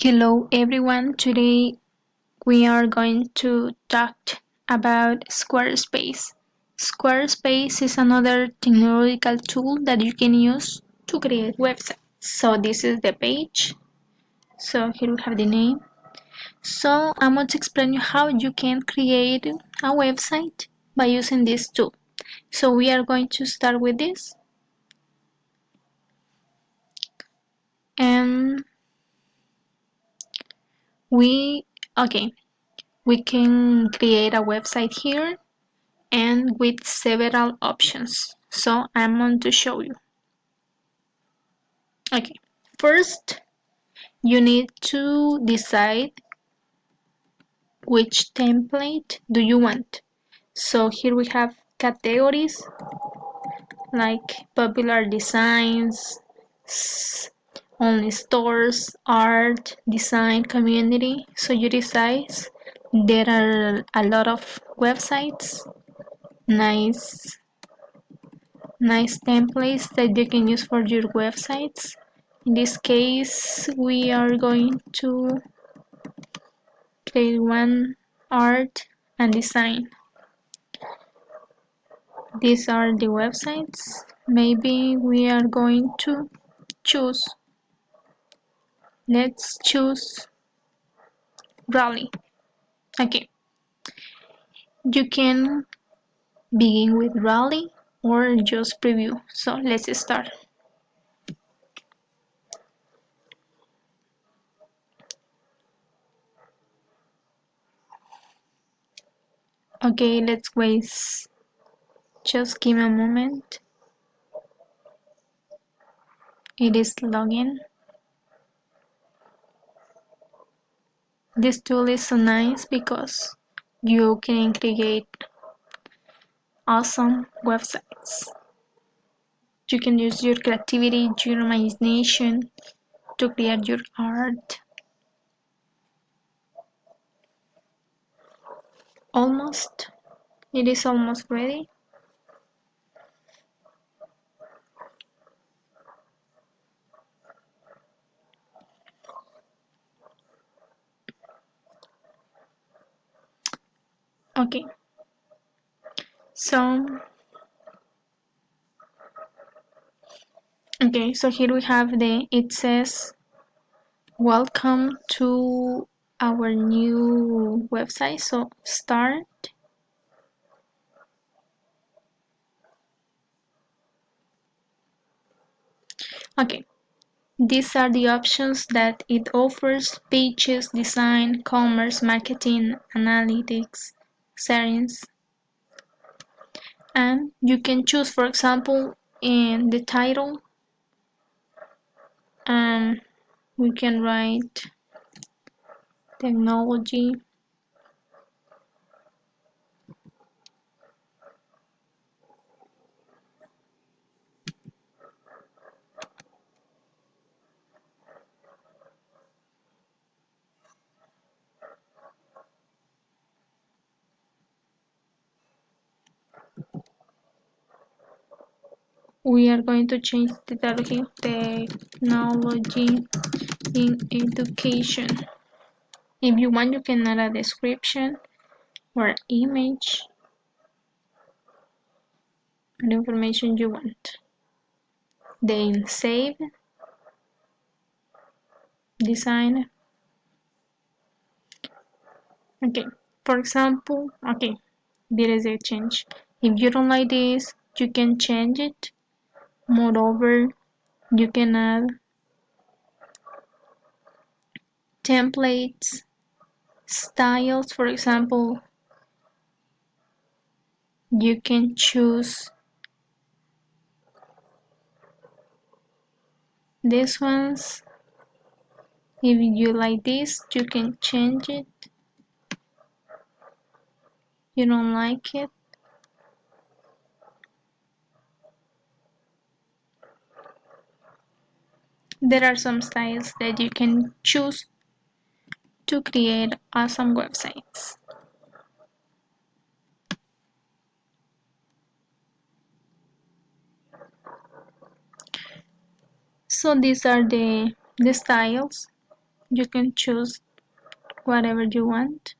Hello everyone, today we are going to talk about Squarespace. Squarespace is another technological tool that you can use to create websites. So this is the page. So here we have the name. So I'm going to explain you how you can create a website by using this tool. So we are going to start with this. And we can create a website here and with several options. So I'm going to show you. Okay, first you need to decide which template do you want. So here we have categories like popular designs, only stores, art, design, community. So you decide. There are a lot of websites, nice templates that you can use for your websites. In this case, we are going to create one art and design. These are the websites. Maybe we are going to choose. Let's choose Raleigh. Okay, you can begin with Raleigh or just preview. So let's start. Okay, let's wait. Just give me a moment. It is logging. This tool is so nice because you can create awesome websites. You can use your creativity, your imagination to create your art. Almost. It is almost ready. Okay. So here we have it says welcome to our new website. So start. Okay. These are the options that it offers: pages, design, commerce, marketing, analytics, settings. And you can choose, for example, in the title, we can write technology. We are going to change the title here, technology in education. If you want, you can add a description or image, the information you want. Then save, design. Okay, for example, there is a change. If you don't like this, you can change it. Moreover, you can add templates, styles. For example, you can choose these ones. If you like this, you can change it. You don't like it, there are some styles that you can choose to create awesome websites. So these are the styles You can choose whatever you want.